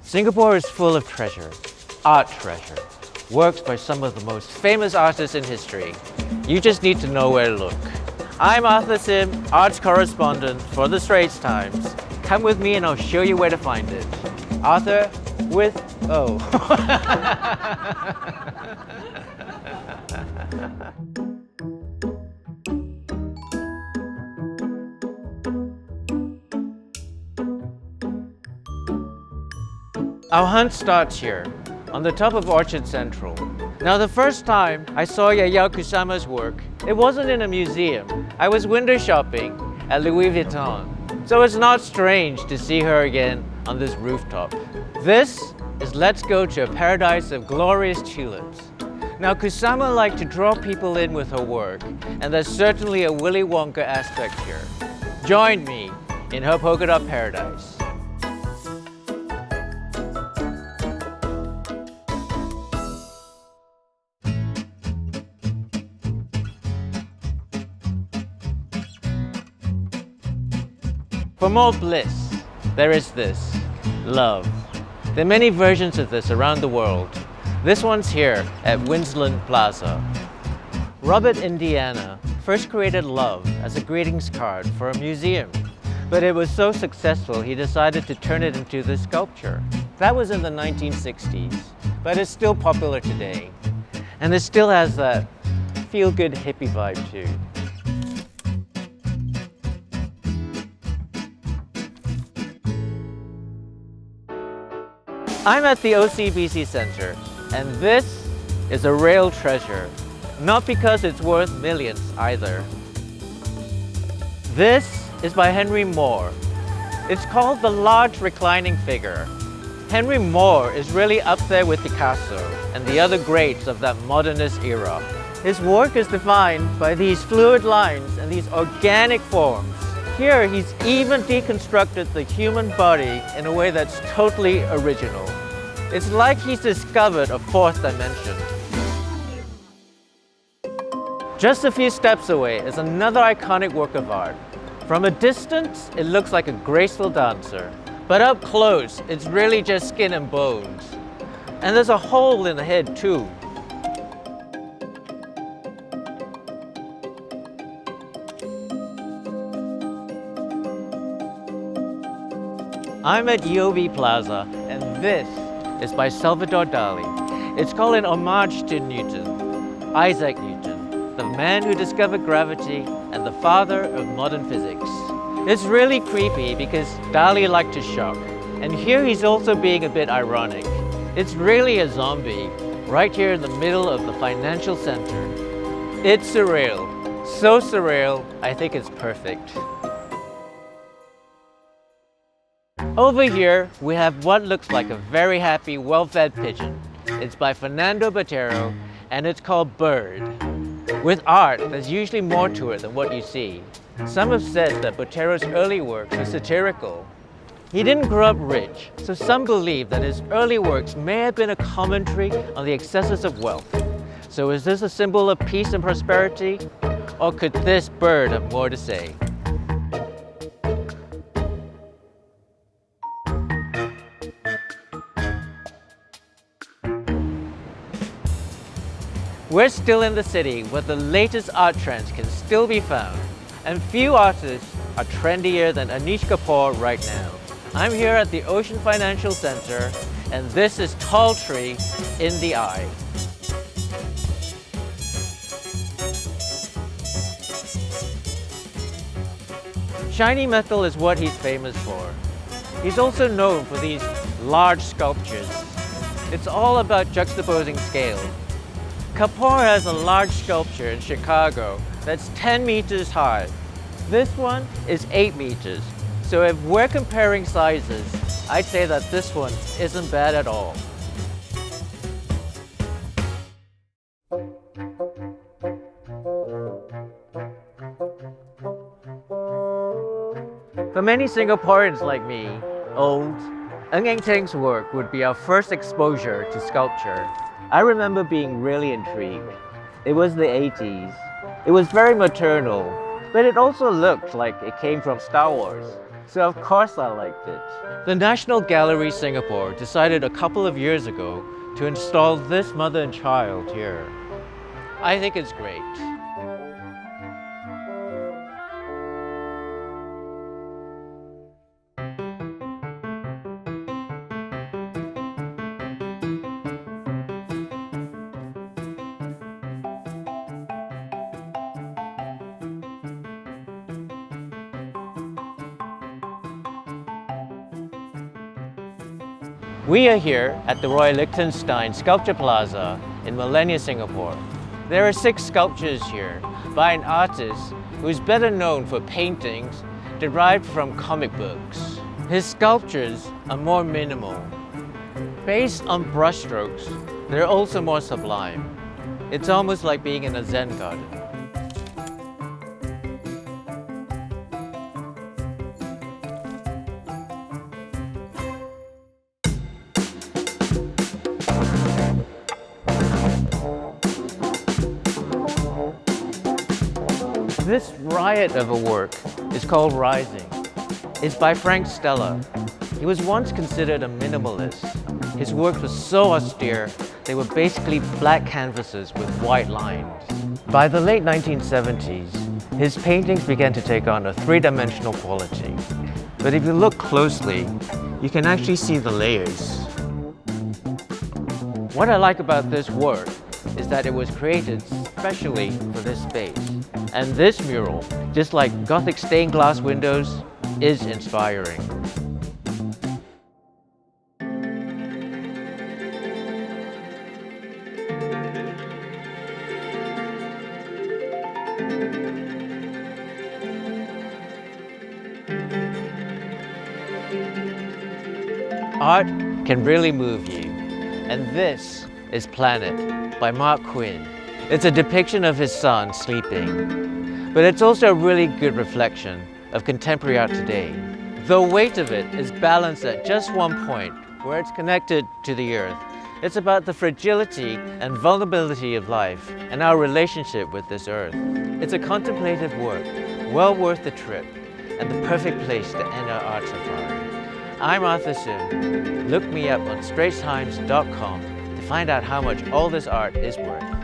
Singapore is full of treasure, art treasure, works by some of the most famous artists in history. You just need to know where to look. I'm Arthur Sim, arts correspondent for the Straits Times. Come with me and I'll show you where to find it. Arthur with O. Our hunt starts here, on the top of Orchard Central. Now, the first time I saw Yayao Kusama's work, it wasn't in a museum. I was window shopping at Louis Vuitton. So it's not strange to see her again on this rooftop. This is Let's Go to a Paradise of Glorious Tulips. Now, Kusama liked to draw people in with her work, and there's certainly a Willy Wonka aspect here. Join me in her polka dot paradise. For more bliss, there is this, love. There are many versions of this around the world. This one's here at Winslow Plaza. Robert Indiana first created love as a greetings card for a museum, but it was so successful he decided to turn it into this sculpture. That was in the 1960s, but it's still popular today. And it still has that feel-good hippie vibe too. I'm at the OCBC Centre, and this is a real treasure. Not because it's worth millions either. This is by Henry Moore. It's called the Large Reclining Figure. Henry Moore is really up there with Picasso and the other greats of that modernist era. His work is defined by these fluid lines and these organic forms. Here, he's even deconstructed the human body in a way that's totally original. It's like he's discovered a fourth dimension. Just a few steps away is another iconic work of art. From a distance, it looks like a graceful dancer, but up close, it's really just skin and bones. And there's a hole in the head too. I'm at UOB Plaza, and this is by Salvador Dali. It's called an homage to Newton, Isaac Newton, the man who discovered gravity and the father of modern physics. It's really creepy because Dali liked to shock, and here he's also being a bit ironic. It's really a zombie, right here in the middle of the financial center. It's surreal, so surreal, I think it's perfect. Over here, we have what looks like a very happy, well-fed pigeon. It's by Fernando Botero, and it's called Bird. With art, there's usually more to it than what you see. Some have said that Botero's early work was satirical. He didn't grow up rich, so some believe that his early works may have been a commentary on the excesses of wealth. So is this a symbol of peace and prosperity? Or could this bird have more to say? We're still in the city where the latest art trends can still be found, and few artists are trendier than Anish Kapoor right now. I'm here at the Ocean Financial Centre, and this is Tall Tree in the Eye. Shiny metal is what he's famous for. He's also known for these large sculptures. It's all about juxtaposing scale. Kapoor has a large sculpture in Chicago that's 10 meters high. This one is 8 meters. So if we're comparing sizes, I'd say that this one isn't bad at all. For many Singaporeans like me, old, Ng Eng Teng's work would be our first exposure to sculpture. I remember being really intrigued. It was the 80s. It was very maternal, but it also looked like it came from Star Wars. So of course I liked it. The National Gallery Singapore decided a couple of years ago to install this mother and child here. I think it's great. We are here at the Lichtenstein Sculpture Plaza in Millenia, Singapore. There are 6 sculptures here by an artist who's better known for paintings derived from comic books. His sculptures are more minimal. Based on brushstrokes, they're also more sublime. It's almost like being in a Zen garden. This riot of a work is called Rising. It's by Stella. He was once considered a minimalist. His works were so austere, they were basically black canvases with white lines. By the late 1970s, his paintings began to take on a 3-dimensional quality. But if you look closely, you can actually see the layers. What I like about this work is that it was created specially for this space. And this mural, just like Gothic stained glass windows, is inspiring. Art can really move you. And this is Planet by Quinn. It's a depiction of his son sleeping, but it's also a really good reflection of contemporary art today. The weight of it is balanced at just one point, where it's connected to the earth. It's about the fragility and vulnerability of life and our relationship with this earth. It's a contemplative work, well worth the trip, and the perfect place to end our art safari. I'm Arthur Sim. Look me up on straitstimes.com to find out how much all this art is worth.